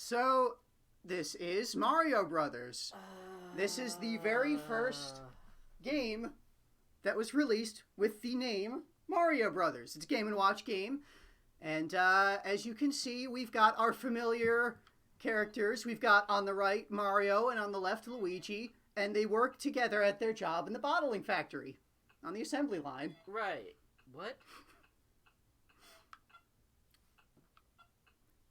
So, this is Mario Brothers. This is the very first game that was released with the name Mario Brothers. It's a Game & Watch game. And as you can see, we've got our familiar characters. We've got on the right Mario and on the left Luigi. And they work together at their job in the bottling factory on the assembly line. Right. What?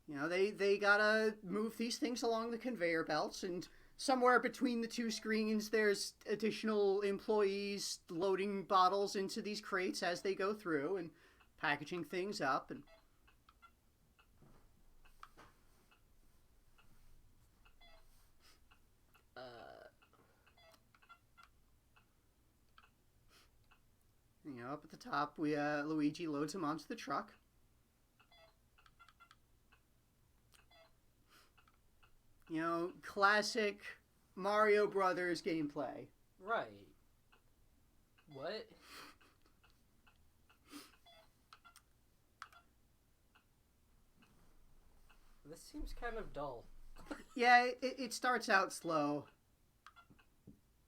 You know, they gotta move these things along the conveyor belts, and somewhere between the two screens there's additional employees loading bottles into these crates as they go through and packaging things up. And you know, up at the top, Luigi loads them onto the truck. You know, classic Mario Brothers gameplay. Right. What? This seems kind of dull. Yeah, it starts out slow.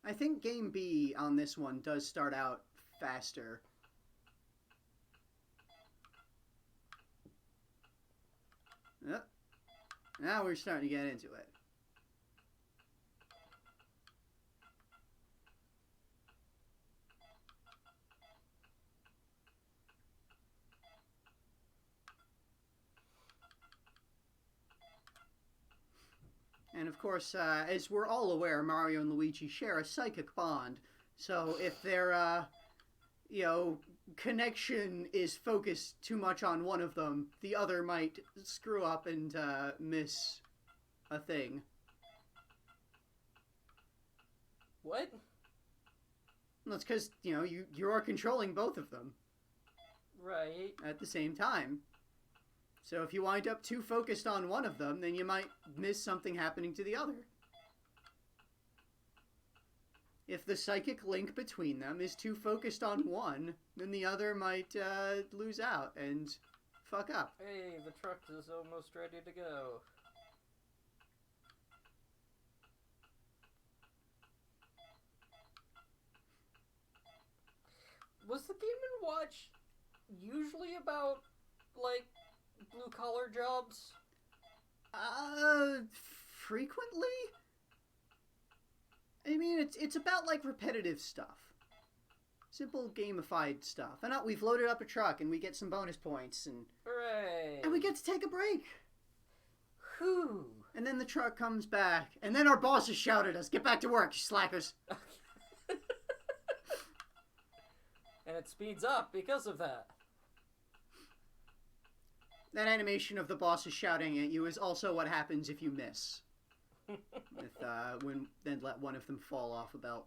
I think Game B on this one does start out faster. Yep. Now we're starting to get into it. And of course, as we're all aware, Mario and Luigi share a psychic bond. So if their, connection is focused too much on one of them, the other might screw up and miss a thing. What? That's because, you are controlling both of them. Right. At the same time. So if you wind up too focused on one of them, then you might miss something happening to the other. If the psychic link between them is too focused on one, then the other might lose out and fuck up. Hey, the truck is almost ready to go. Was the Game & Watch usually about, like, blue-collar jobs? Frequently? I mean, it's about, like, repetitive stuff. Simple gamified stuff. And we've loaded up a truck, and we get some bonus points, and... Hooray! And we get to take a break. Whew. And then the truck comes back, and then our bosses shout at us, "Get back to work, you slackers!" And it speeds up because of that. That animation of the bosses shouting at you is also what happens if you miss. Then let one of them fall off a belt.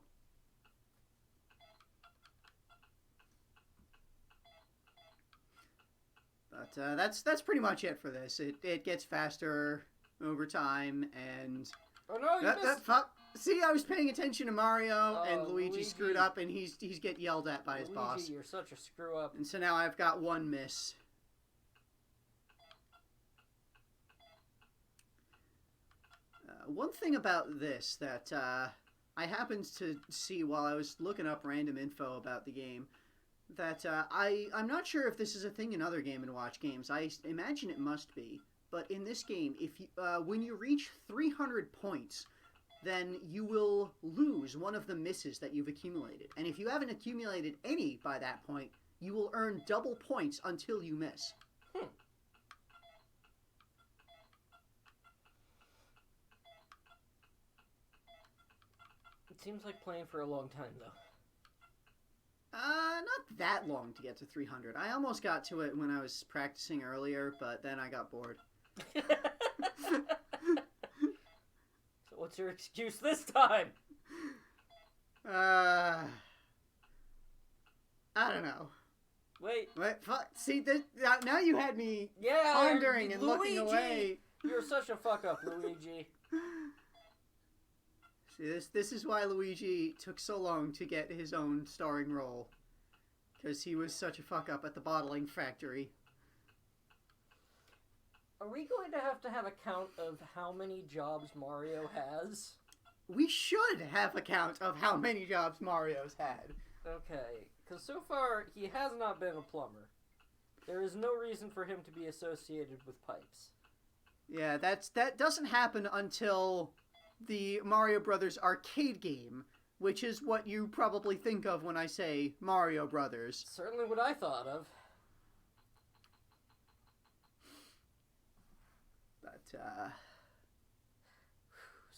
But that's pretty much it for this. It gets faster over time, and oh no, you missed. Fuck. See, I was paying attention to Mario, and Luigi screwed up, and he's getting yelled at by his boss. Luigi, you're such a screw up. And so now I've got one miss. One thing about this that I happened to see while I was looking up random info about the game, that I'm not sure if this is a thing in other Game & Watch games. I imagine it must be. But in this game, if you, when you reach 300 points, then you will lose one of the misses that you've accumulated. And if you haven't accumulated any by that point, you will earn double points until you miss. It seems like playing for a long time, though. Not that long to get to 300. I almost got to it when I was practicing earlier, but then I got bored. So what's your excuse this time? I don't know. Wait. Fuck. See, now you had me pondering and Luigi, looking away. You're such a fuck up, Luigi. See, this is why Luigi took so long to get his own starring role. Because he was such a fuck up at the bottling factory. Are we going to have a count of how many jobs Mario has? We should have a count of how many jobs Mario's had. Okay, because so far he has not been a plumber. There is no reason for him to be associated with pipes. Yeah, that doesn't happen until the Mario Brothers arcade game, which is what you probably think of when I say Mario Brothers. Certainly what I thought of. But,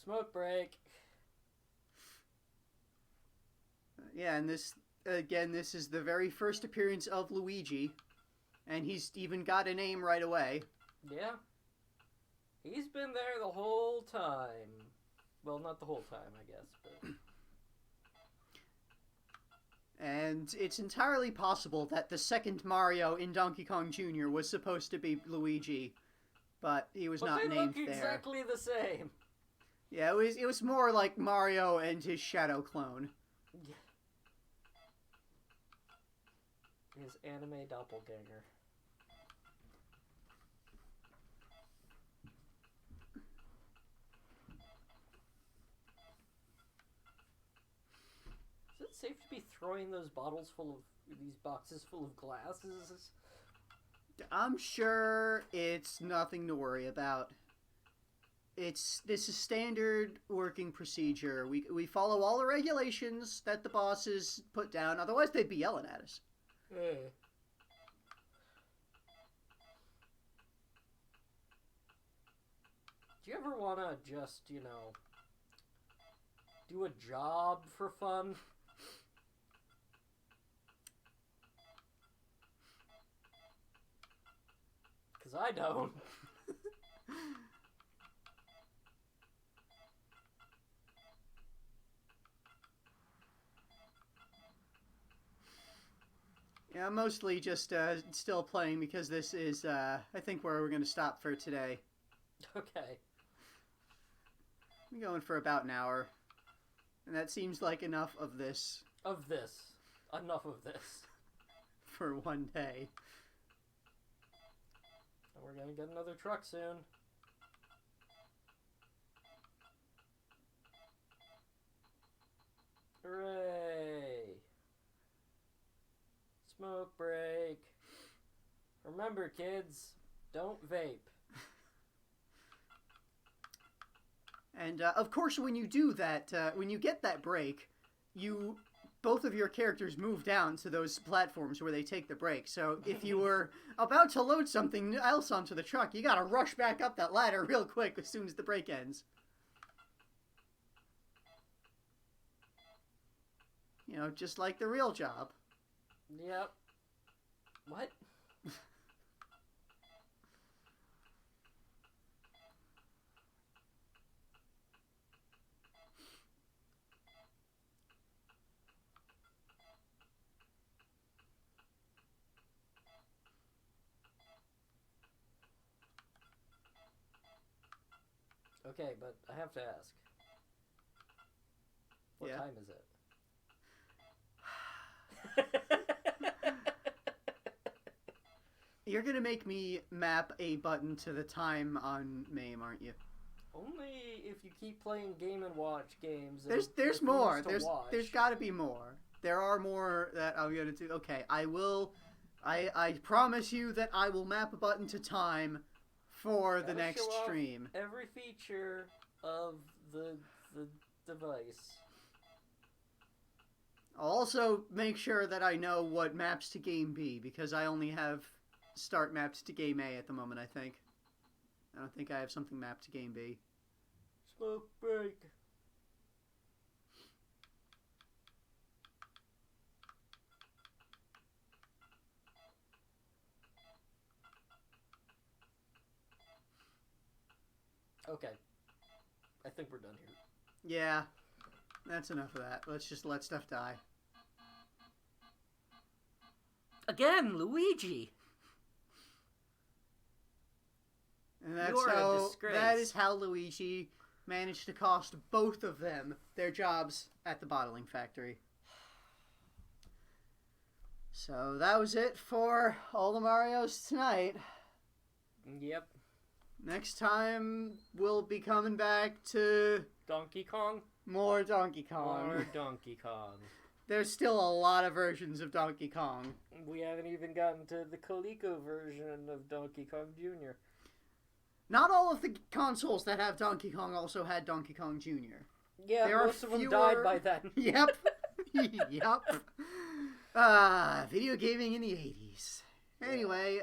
Smoke break. yeah, and this is the very first appearance of Luigi, and he's even got a name right away. Yeah. He's been there the whole time. Well, not the whole time, I guess, but... And it's entirely possible that the second Mario in Donkey Kong Jr. was supposed to be Luigi, but he was not named there. But they look exactly the same. Yeah, it was more like Mario and his shadow clone. His anime doppelganger. Is it safe to be throwing those bottles full of these boxes full of glasses? I'm sure it's nothing to worry about. This is standard working procedure. We follow all the regulations that the bosses put down. Otherwise, they'd be yelling at us. Hey. Do you ever want to just, do a job for fun? Because I don't. Yeah, I'm mostly just still playing because this is, I think, where we're going to stop for today. Okay. I'm going for about an hour. And that seems like enough of this. Of this. Enough of this. For one day. And we're going to get another truck soon. Hooray! Smoke break. Remember, kids, don't vape. And, of course, when you do that, when you get that break, both of your characters move down to those platforms where they take the break. So if you were about to load something else onto the truck, you gotta rush back up that ladder real quick as soon as the break ends. You know, just like the real job. Yep. What? Okay, but I have to ask. What time is it? You're gonna make me map a button to the time on MAME, aren't you? Only if you keep playing Game & Watch games. There's more. There's got to be more. There are more that I'm gonna do. Okay, I will. I promise you that I will map a button to time for the next stream. Every feature of the device. I'll also make sure that I know what maps to game B, because I only have start maps to game A at the moment, I think. I don't think I have something mapped to game B. Smoke break. Okay. I think we're done here. Yeah. That's enough of that. Let's just let stuff die. Again, Luigi. And that is how Luigi managed to cost both of them their jobs at the bottling factory. So that was it for all the Marios tonight. Yep. Next time, we'll be coming back to Donkey Kong? more Donkey Kong. More Donkey Kong. There's still a lot of versions of Donkey Kong. We haven't even gotten to the Coleco version of Donkey Kong Jr. Not all of the consoles that have Donkey Kong also had Donkey Kong Jr. Yeah, There most are of them fewer- died by then. Yep. Yep. Video gaming in the 80s. Anyway,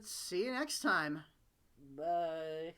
see you next time. Bye.